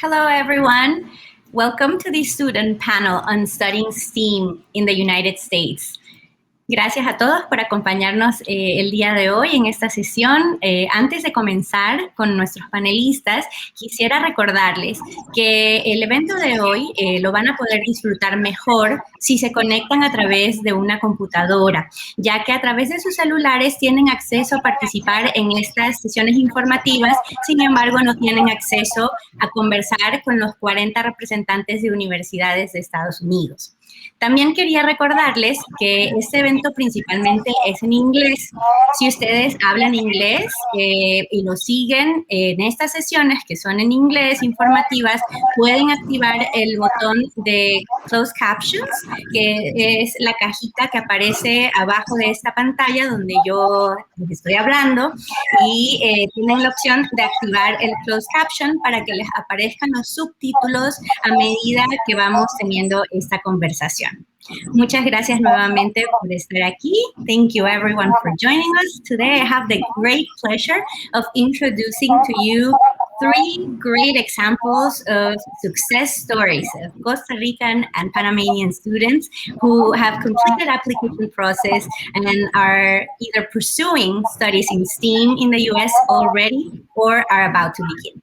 Hello, everyone. Welcome to the student panel on studying STEAM in the United States. Gracias a todos por acompañarnos el día de hoy en esta sesión. Antes de comenzar con nuestros panelistas, quisiera recordarles que el evento de hoy lo van a poder disfrutar mejor si se conectan a través de una computadora, ya que a través de sus celulares tienen acceso a participar en estas sesiones informativas, sin embargo no tienen acceso a conversar con los 40 representantes de universidades de Estados Unidos. También quería recordarles que este evento principalmente es en inglés. Si ustedes hablan inglés y lo siguen en estas sesiones que son en inglés informativas, pueden activar el botón de Closed Captions, que es la cajita que aparece abajo de esta pantalla donde yo les estoy hablando, y tienen la opción de activar el Closed Caption para que les aparezcan los subtítulos a medida que vamos teniendo esta conversación. Muchas gracias nuevamente por estar aquí. Thank you everyone for joining us. Today I have the great pleasure of introducing to you 3 great examples of success stories of Costa Rican and Panamanian students who have completed application process and are either pursuing studies in STEAM in the US already or are about to begin.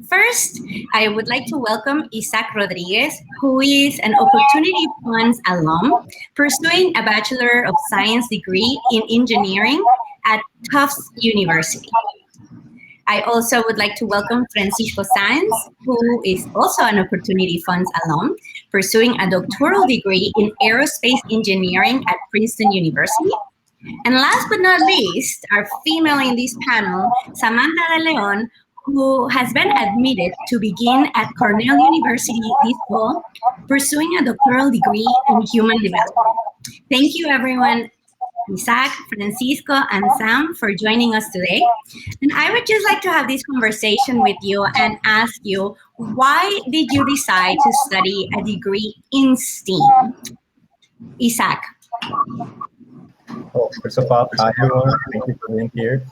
First, I would like to welcome Isaac Rodriguez, who is an Opportunity Funds alum pursuing a Bachelor of Science degree in engineering at Tufts University. I also would like to welcome Francisco Sáenz, who is also an Opportunity Funds alum pursuing a doctoral degree in Aerospace engineering at Princeton University. And last but not least, our female in this panel, Samantha de Leon, who has been admitted to begin at Cornell University this fall, pursuing a doctoral degree in human development. Thank you, everyone, Isaac, Francisco, and Sam, for joining us today. And I would just like to have this conversation with you and ask you, why did you decide to study a degree in STEAM? Isaac. Well, first of all, hi everyone. Thank you for being here.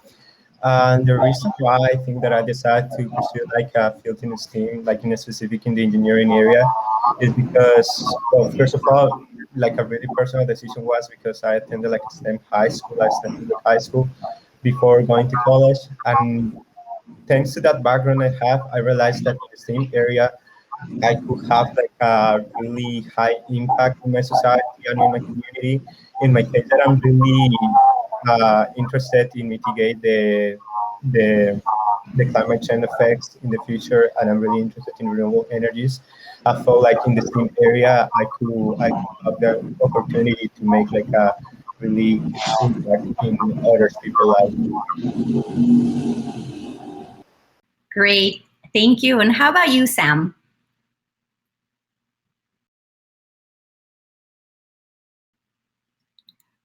And the reason why I think that I decided to pursue like a field in STEAM, like in a specific in the engineering area, is because, well, first of all, like a really personal decision was because I attended like STEM high school. I attended high school before going to college, and thanks to that background I have, I realized that in the STEAM area, I could have like a really high impact in my society and in my community. In my case, that I'm really interested in mitigate the climate change effects in the future, and I'm really interested in renewable energies. I felt like in the STEAM area, I could have the opportunity to make like a really impact in other people's lives. Great, thank you. And how about you, Sam?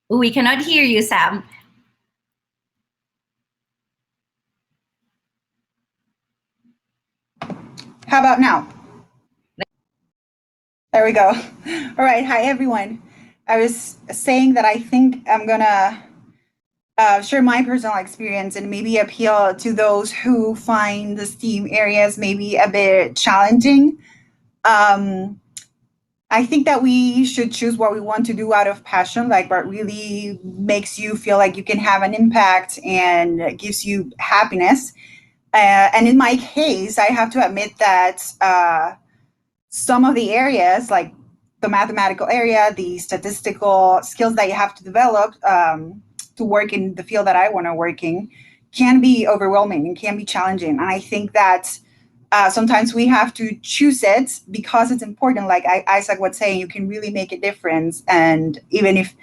We cannot hear you, Sam. How about now? There we go. All right. Hi, everyone. I was saying that I think I'm going to share my personal experience and maybe appeal to those who find the STEAM areas maybe a bit challenging. I think that we should choose what we want to do out of passion, like what really makes you feel like you can have an impact and gives you happiness. And in my case, I have to admit that some of the areas, like the mathematical area, the statistical skills that you have to develop to work in the field that I want to work in, can be overwhelming and can be challenging. And I think that sometimes we have to choose it because it's important. Like Isaac was saying, you can really make a difference. And even if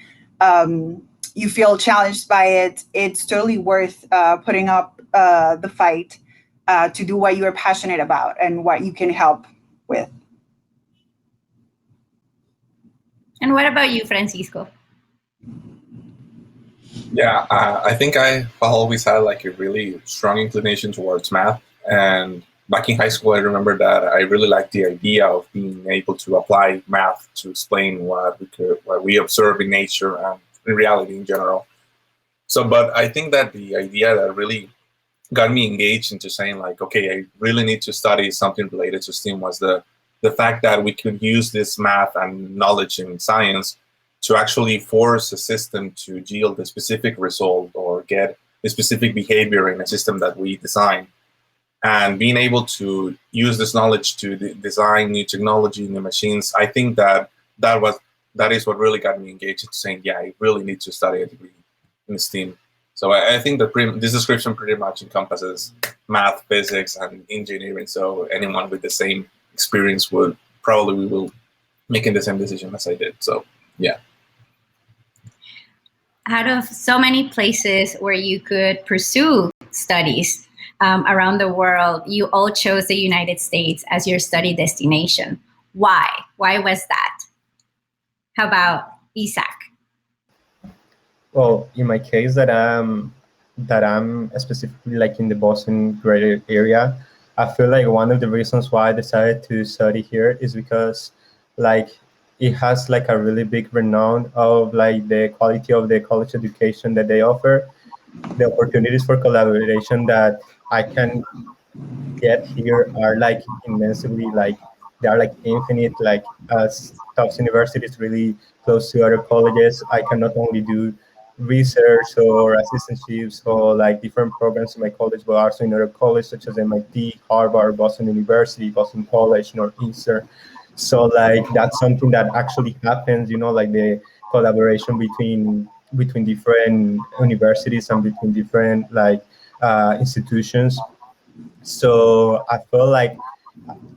you feel challenged by it, it's totally worth putting up the fight to do what you're passionate about and what you can help with. And what about you, Francisco? Yeah, I think I've always had like a really strong inclination towards math. And back in high school, I remember that I really liked the idea of being able to apply math to explain what we observe in nature and in reality in general. So, but I think that the idea that really got me engaged into saying like, okay, I really need to study something related to STEAM was the fact that we could use this math and knowledge in science to actually force a system to yield a specific result or get a specific behavior in a system that we design. And being able to use this knowledge to design new technology, new machines, I think that is what really got me engaged into saying, yeah, I really need to study a degree in STEAM. So I think that this description pretty much encompasses math, physics, and engineering. So anyone with the same experience will making the same decision as I did. So yeah. Out of so many places where you could pursue studies around the world, you all chose the United States as your study destination. Why? Why was that? How about Isaac? Well, in my case, that I'm specifically like in the Boston greater area, I feel like one of the reasons why I decided to study here is because like it has like a really big renown of like the quality of the college education that they offer, the opportunities for collaboration that I can get here are like immensely like they are like infinite. Like as Tufts University is really close to other colleges, I can not only do research or assistantships or like different programs in my college, but also in other colleges such as MIT, Harvard, Boston University, Boston College, Northeastern. So like that's something that actually happens, you know, like the collaboration between different universities and between different like institutions. So I feel like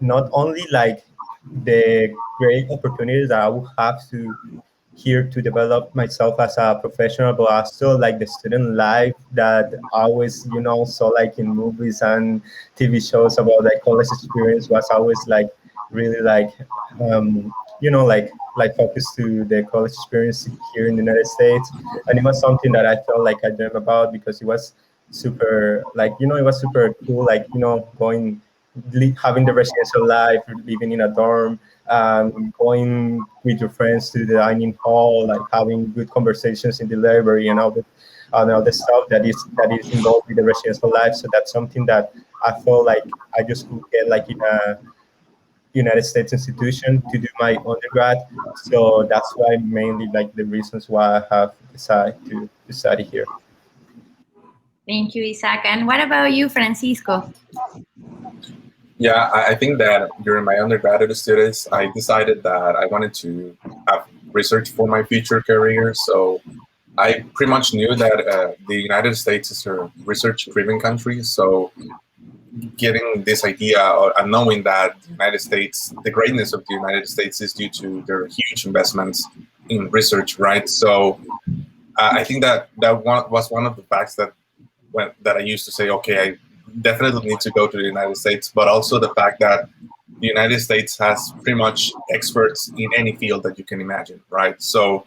not only like the great opportunities that I will have to here to develop myself as a professional, but also like the student life that I always, you know, saw like in movies and TV shows about like college experience was always like really like, you know, like focused to the college experience here in the United States. And it was something that I felt like I dreamt about because it was super like, you know, it was super cool, like, you know, having the residential life, living in a dorm, going with your friends to the dining hall, like having good conversations in the library and all the stuff that is involved with the residential life. So that's something that I feel like I just could get like in a United States institution to do my undergrad. So that's why mainly like the reasons why I have decided to study here. Thank you, Isaac. And what about you, Francisco? Yeah, I think that during my undergraduate studies, I decided that I wanted to have research for my future career. So I pretty much knew that the United States is a research-driven country. So getting this idea and knowing that the United States, the greatness of the United States is due to their huge investments in research, right? So I think that was one of the facts that I used to say, okay, I definitely need to go to the United States, but also the fact that the United States has pretty much experts in any field that you can imagine, right? So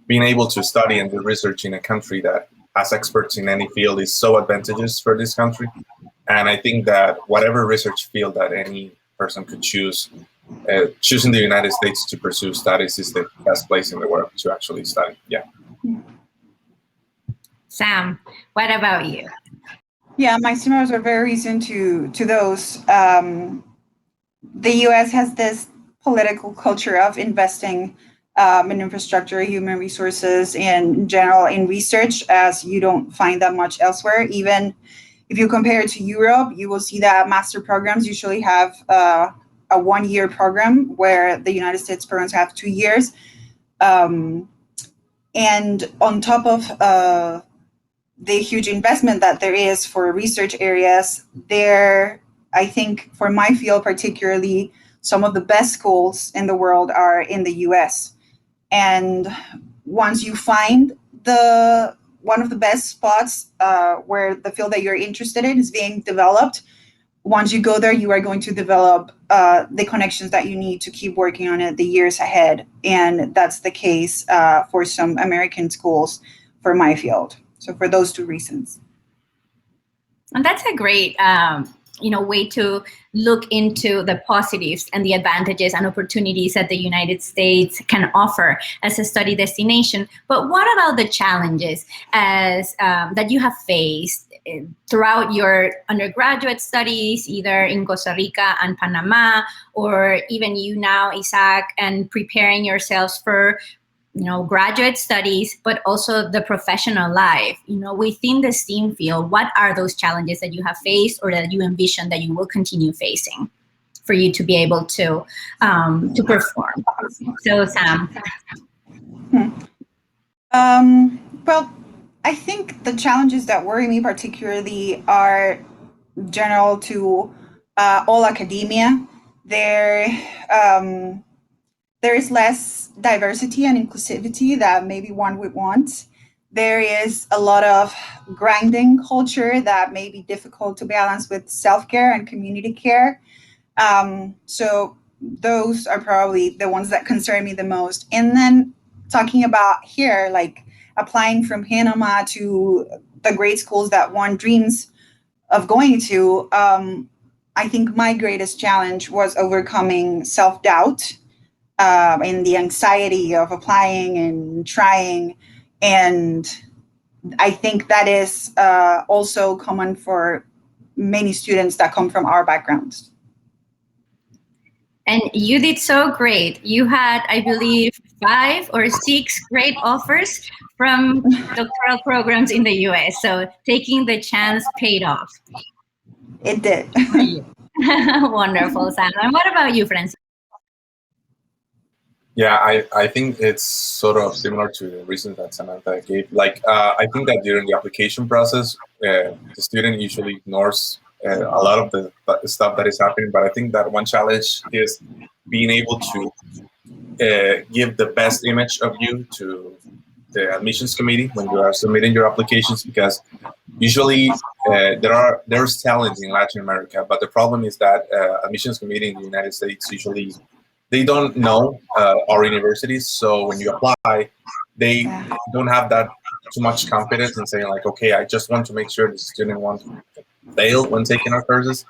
being able to study and do research in a country that has experts in any field is so advantageous for this country. And I think that whatever research field that any person could choose, choosing the United States to pursue studies is the best place in the world to actually study. Yeah. Sam, what about you? Yeah, my scenarios are very recent to those. The U.S. has this political culture of investing in infrastructure, human resources, and in general in research, as you don't find that much elsewhere. Even if you compare it to Europe, you will see that master programs usually have a 1-year program, where the United States programs have 2 years. And on top of the huge investment that there is for research areas, I think for my field particularly, some of the best schools in the world are in the US. And once you find one of the best spots where the field that you're interested in is being developed, once you go there, you are going to develop the connections that you need to keep working on it the years ahead. And that's the case for some American schools for my field. So for those 2 reasons. And that's a great way to look into the positives and the advantages and opportunities that the United States can offer as a study destination. But what about the challenges that you have faced throughout your undergraduate studies, either in Costa Rica and Panama, or even you now, Isaac, and preparing yourselves for graduate studies, but also the professional life, within the STEAM field? What are those challenges that you have faced or that you envision that you will continue facing for you to be able to perform? So, Sam. Well, I think the challenges that worry me particularly are general to all academia. There is less diversity and inclusivity that maybe one would want. There is a lot of grinding culture that may be difficult to balance with self-care and community care. So those are probably the ones that concern me the most. And then talking about here, like applying from Panama to the great schools that one dreams of going to, I think my greatest challenge was overcoming self-doubt and the anxiety of applying and trying. And I think that is also common for many students that come from our backgrounds. And you did so great. You had, I believe, 5 or 6 great offers from doctoral programs in the US. So taking the chance paid off. It did. Wonderful, Sam. And what about you, Francis? Yeah, I think it's sort of similar to the reasons that Samantha gave. Like, I think that during the application process, the student usually ignores a lot of the stuff that is happening. But I think that one challenge is being able to give the best image of you to the admissions committee when you are submitting your applications, because usually there's talent in Latin America, but the problem is that admissions committee in the United States usually they don't know our universities. So when you apply, they don't have that too much confidence in saying like, okay, I just want to make sure the student won't fail when taking our courses.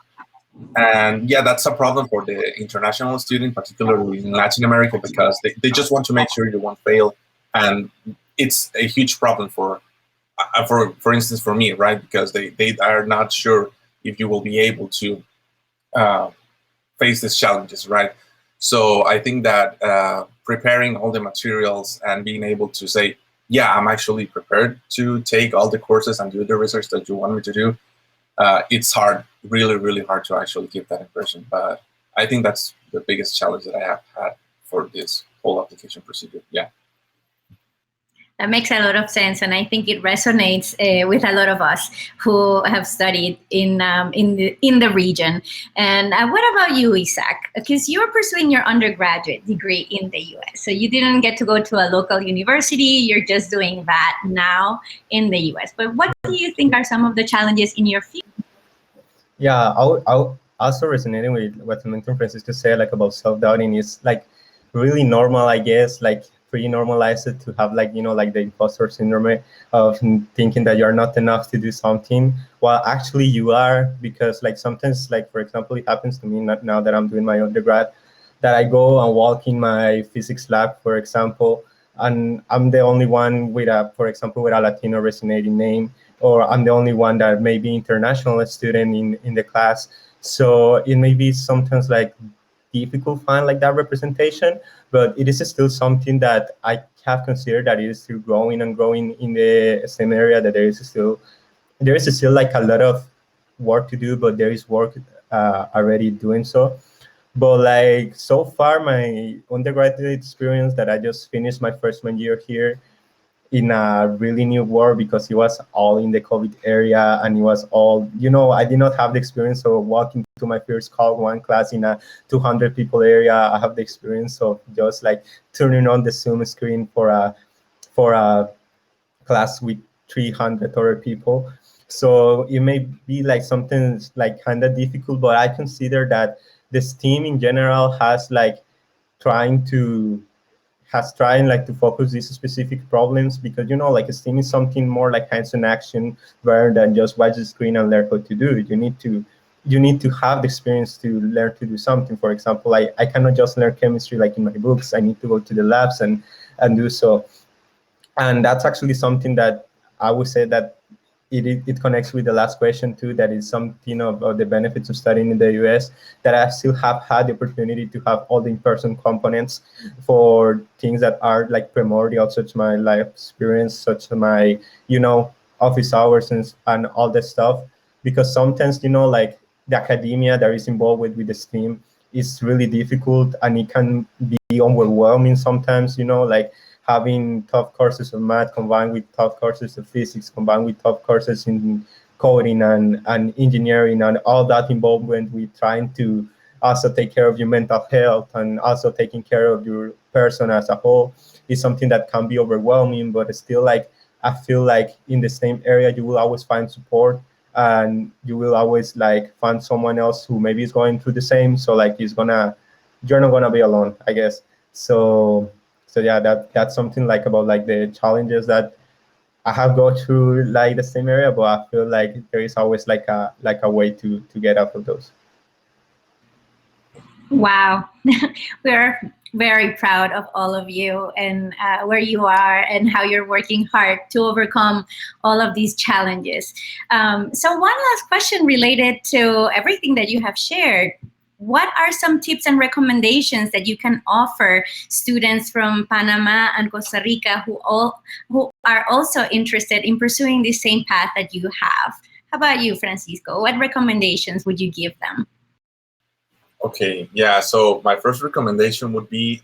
And yeah, that's a problem for the international student, particularly in Latin America, because they just want to make sure you won't fail. And it's a huge problem for instance, for me, right? Because they are not sure if you will be able to face these challenges, right? So I think that preparing all the materials and being able to say, yeah, I'm actually prepared to take all the courses and do the research that you want me to do, it's hard, really, really hard to actually give that impression. But I think that's the biggest challenge that I have had for this whole application procedure. Yeah. That makes a lot of sense, and I think it resonates with a lot of us who have studied in the region. And what about you, Isaac? Because you're pursuing your undergraduate degree in the U.S., so you didn't get to go to a local university. You're just doing that now in the U.S. But what do you think are some of the challenges in your field? Yeah, I also resonating with what Samantha and Francisco said, like about self-doubting. Is like really normal, I guess, like pretty normalized to have like, like the imposter syndrome of thinking that you're not enough to do something, while actually you are. Because like sometimes, like for example, it happens to me now that I'm doing my undergrad, that I go and walk in my physics lab, for example, and I'm the only one with for example, with a Latino resonating name, or I'm the only one that may be international student in the class. So it may be sometimes like difficult to find like that representation, but it is still something that I have considered that it is still growing and growing in the STEM area, that there is still like a lot of work to do, but there is work already doing so. But like so far, my undergraduate experience that I just finished my freshman year here in a really new world, because it was all in the COVID area, and it was all, I did not have the experience of walking to my first Call 1 class in a 200 people area. I have the experience of just like turning on the Zoom screen for a class with 300 other people. So it may be like something like kind of difficult, but I consider that this team in general has trying like to focus these specific problems, because like STEAM is something more like hands-on action rather than just watch the screen and learn what to do. You need to have the experience to learn to do something. For example, I cannot just learn chemistry like in my books. I need to go to the labs and do so. And that's actually something that I would say that it connects with the last question too, that is something about the benefits of studying in the US, that I still have had the opportunity to have all the in-person components for things that are like primordial, such as my life experience, such as my, office hours and all that stuff. Because sometimes, like the academia that is involved with the STEAM is really difficult, and it can be overwhelming sometimes, like having tough courses of math combined with tough courses of physics, combined with tough courses in coding and engineering, and all that involvement with trying to also take care of your mental health and also taking care of your person as a whole is something that can be overwhelming. But still, like, I feel like in the same area, you will always find support, and you will always like find someone else who maybe is going through the same. So like you're not gonna be alone, I guess. So yeah, that's something like about like the challenges that I have gone through like the same area, but I feel like there is always like a way to get out of those. Wow. We're very proud of all of you and where you are and how you're working hard to overcome all of these challenges. So one last question related to everything that you have shared. What are some tips and recommendations that you can offer students from Panama and Costa Rica who are also interested in pursuing the same path that you have? How about you, Francisco? What recommendations would you give them? Okay, yeah. So my first recommendation would be,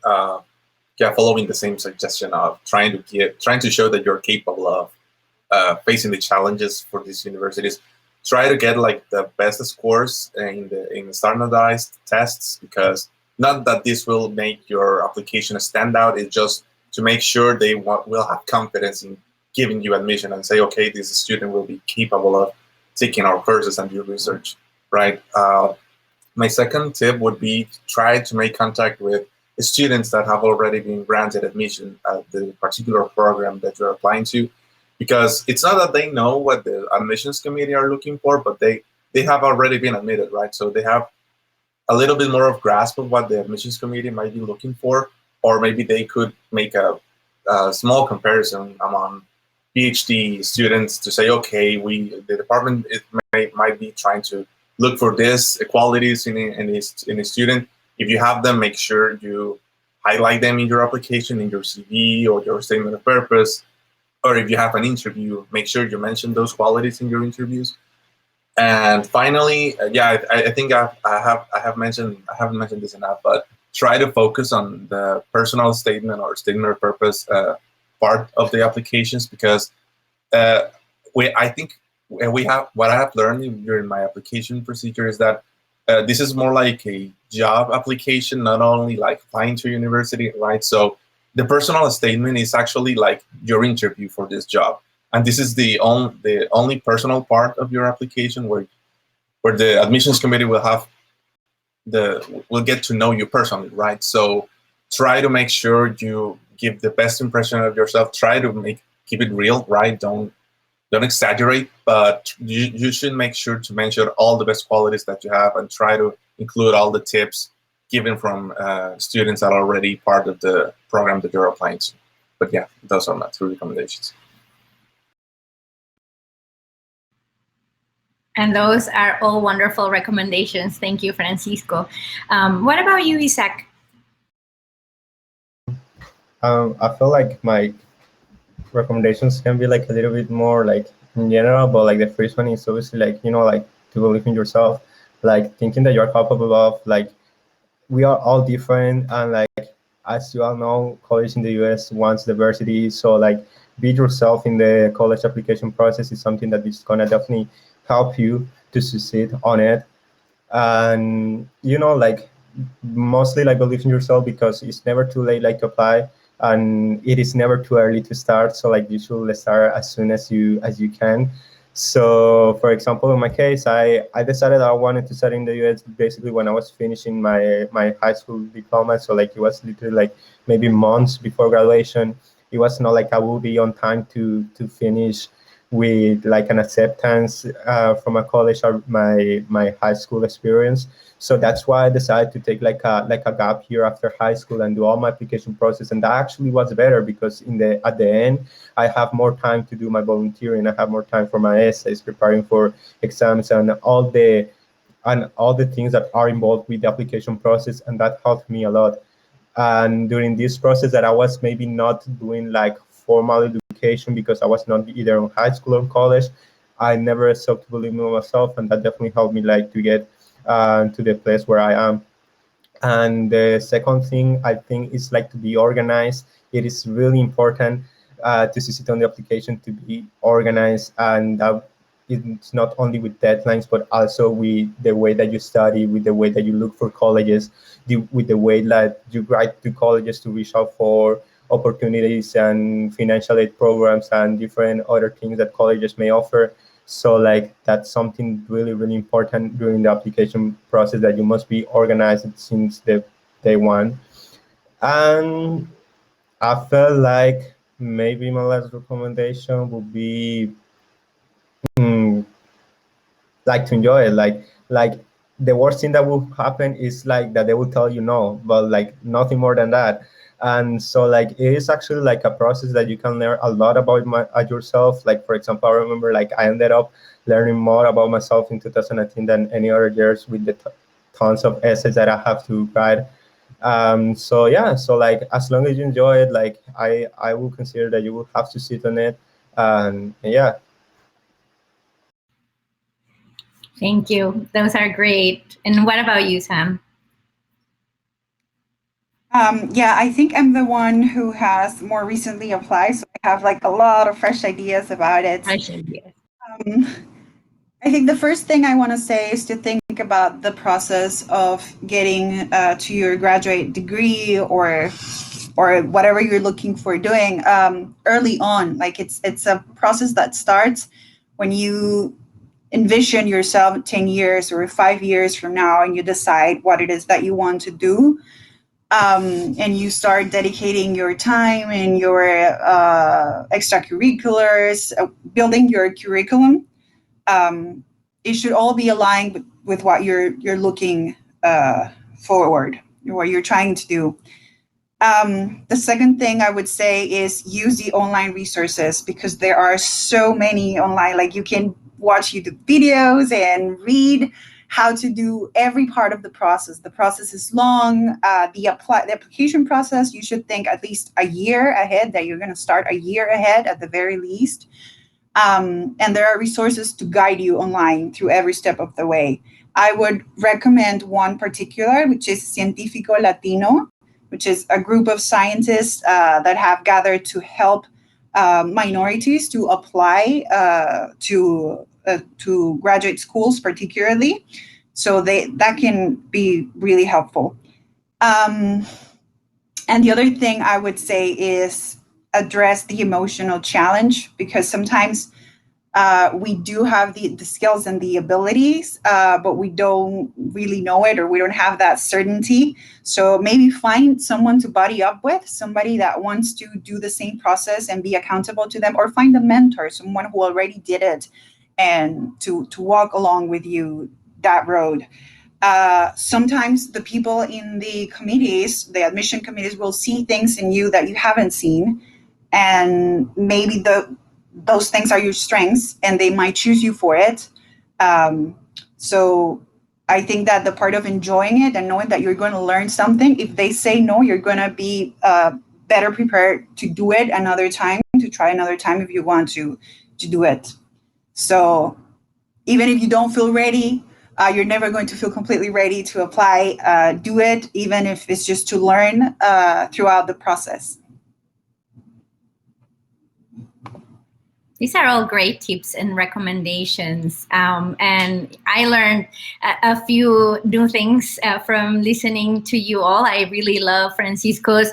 following the same suggestion of trying to show that you're capable of facing the challenges for these universities. Try to get like the best scores in the standardized tests, because not that this will make your application a standout. It's just to make sure they will have confidence in giving you admission and say, okay, this student will be capable of taking our courses and do research, right? My second tip would be try to make contact with students that have already been granted admission at the particular program that you're applying to, because it's not that they know what the admissions committee are looking for, but they have already been admitted, right? So they have a little bit more of grasp of what the admissions committee might be looking for, or maybe they could make a small comparison among Ph.D. students to say, okay, the department might be trying to look for these qualities in a student. If you have them, make sure you highlight them in your application, in your CV or your statement of purpose. Or if you have an interview, make sure you mention those qualities in your interviews. And finally, I think I haven't mentioned this enough, but try to focus on the personal statement or statement of purpose part of the applications, because I think what I have learned during my application procedure is that this is more like a job application, not only like applying to university, right? So the personal statement is actually like your interview for this job, and this is the only personal part of your application where the admissions committee will get to know you personally, right? So try to make sure you give the best impression of yourself. Try to keep it real, right? Don't exaggerate, but you should make sure to mention all the best qualities that you have, and try to include all the tips given from students that are already part of the program that you're applying to. But yeah, those are my 2 recommendations. And those are all wonderful recommendations. Thank you, Francisco. What about you, Isaac? I feel like my recommendations can be like a little bit more like in general, but like the first one is obviously like, like to believe in yourself, like thinking that you're capable of, like, we are all different, and like, as you all know, college in the US wants diversity. So like, be yourself in the college application process is something that is gonna definitely help you to succeed on it. And like, mostly like believe in yourself, because it's never too late like to apply, and it is never too early to start. So like, you should start as soon as you can. So for example, in my case, I decided I wanted to study in the US basically when I was finishing my high school diploma. So like, it was literally like maybe months before graduation. It was not like I will be on time to finish with like an acceptance from a college or my high school experience. So that's why I decided to take like a gap year after high school and do all my application process. And that actually was better because at the end, I have more time to do my volunteering. I have more time for my essays, preparing for exams, and all the things that are involved with the application process. And that helped me a lot. And during this process that I was maybe not doing like formal education because I was not either in high school or college, I never stopped believing in myself, and that definitely helped me like to get to the place where I am. And the second thing I think is like to be organized. It is really important to sit on the application to be organized, and it's not only with deadlines, but also with the way that you study, with the way that you look for colleges, with the way that you write to colleges to reach out for opportunities and financial aid programs and different other things that colleges may offer. So like that's something really, really important during the application process, that you must be organized since the day one. And I felt like maybe my last recommendation would be like to enjoy it. Like the worst thing that will happen is like that they will tell you no, but like nothing more than that. And so like it is actually like a process that you can learn a lot about yourself. Like for example, I remember like I ended up learning more about myself in 2019 than any other years with the tons of essays that I have to write. So yeah, so like as long as you enjoy it, like I will consider that you will have to sit on it. And yeah. Thank you. Those are great. And what about you, Sam? Yeah, I think I'm the one who has more recently applied, so I have like a lot of fresh ideas about it. Um, I think the first thing I want to say is to think about the process of getting to your graduate degree or whatever you're looking for doing early on. Like it's a process that starts when you envision yourself 10 years or 5 years from now, and you decide what it is that you want to do. And you start dedicating your time and your extracurriculars, building your curriculum. It should all be aligned with what you're looking forward, what you're trying to do. The second thing I would say is use the online resources, because there are so many online. Like you can watch YouTube videos and read how to do every part of the process. The process is long. The application process, you should think at least a year ahead, that you're going to start a year ahead at the very least. And there are resources to guide you online through every step of the way. I would recommend one particular, which is Científico Latino, which is a group of scientists that have gathered to help minorities to apply to graduate schools, particularly. So that can be really helpful. And the other thing I would say is address the emotional challenge, because sometimes we do have the skills and the abilities, but we don't really know it, or we don't have that certainty. So maybe find someone to buddy up with, somebody that wants to do the same process and be accountable to them, or find a mentor, someone who already did it, and to walk along with you that road. Sometimes the people in the committees, the admission committees, will see things in you that you haven't seen, and maybe those things are your strengths, and they might choose you for it. So I think that the part of enjoying it and knowing that you're going to learn something, if they say no, you're going to be better prepared to do it another time, to try another time if you want to do it. So even if you don't feel ready, you're never going to feel completely ready to apply. Do it, even if it's just to learn throughout the process. These are all great tips and recommendations. And I learned a few new things from listening to you all. I really love Francisco's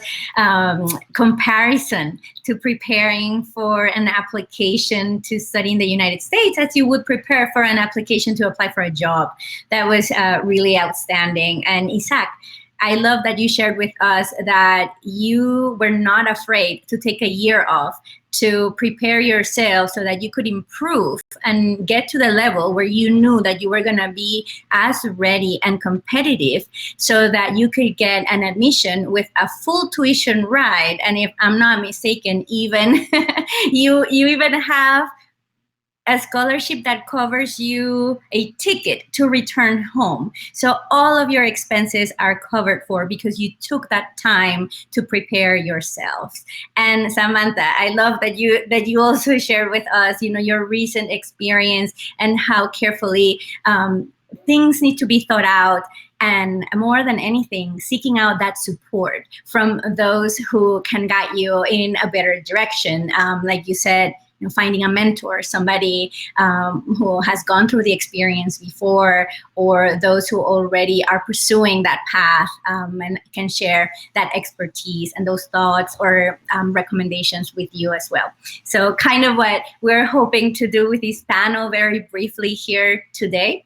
comparison to preparing for an application to study in the United States as you would prepare for an application to apply for a job. That was really outstanding. And Isaac, I love that you shared with us that you were not afraid to take a year off to prepare yourself so that you could improve and get to the level where you knew that you were going to be as ready and competitive so that you could get an admission with a full tuition ride. And if I'm not mistaken, even you even have a scholarship that covers you a ticket to return home. So all of your expenses are covered for because you took that time to prepare yourself. And Samantha, I love that you also shared with us, your recent experience and how carefully things need to be thought out. And more than anything, seeking out that support from those who can guide you in a better direction. Like you said, finding a mentor, somebody who has gone through the experience before, or those who already are pursuing that path and can share that expertise and those thoughts or recommendations with you as well. So kind of what we're hoping to do with this panel very briefly here today.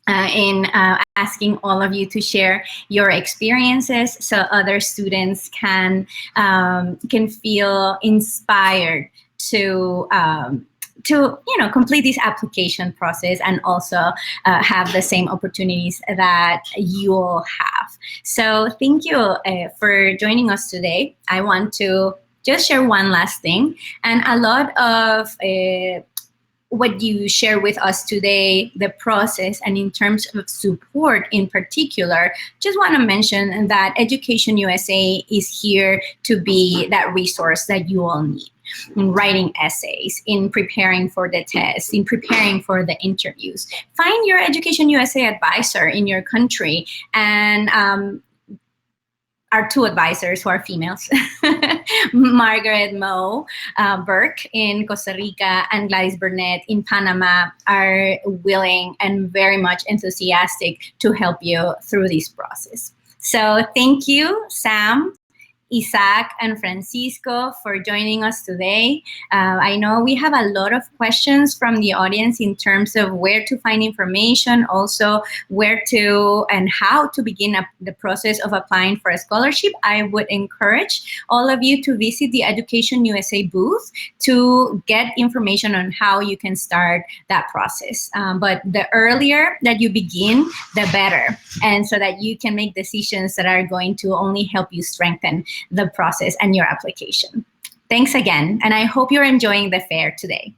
In asking all of you to share your experiences so other students can feel inspired to complete this application process and also have the same opportunities that you all have. So thank you for joining us today. I want to just share one last thing, and a lot of what you share with us today, the process, and in terms of support in particular, just want to mention that Education USA is here to be that resource that you all need in writing essays, in preparing for the tests, in preparing for the interviews. Find your Education USA advisor in your country, and our two advisors who are females, Margaret Moe Burke in Costa Rica and Gladys Burnett in Panama, are willing and very much enthusiastic to help you through this process. So thank you, Sam, Isaac, and Francisco for joining us today. I know we have a lot of questions from the audience in terms of where to find information, also where to and how to begin the process of applying for a scholarship. I would encourage all of you to visit the Education USA booth to get information on how you can start that process. But the earlier that you begin, the better. And so that you can make decisions that are going to only help you strengthen the process and your application. Thanks again, and I hope you're enjoying the fair today.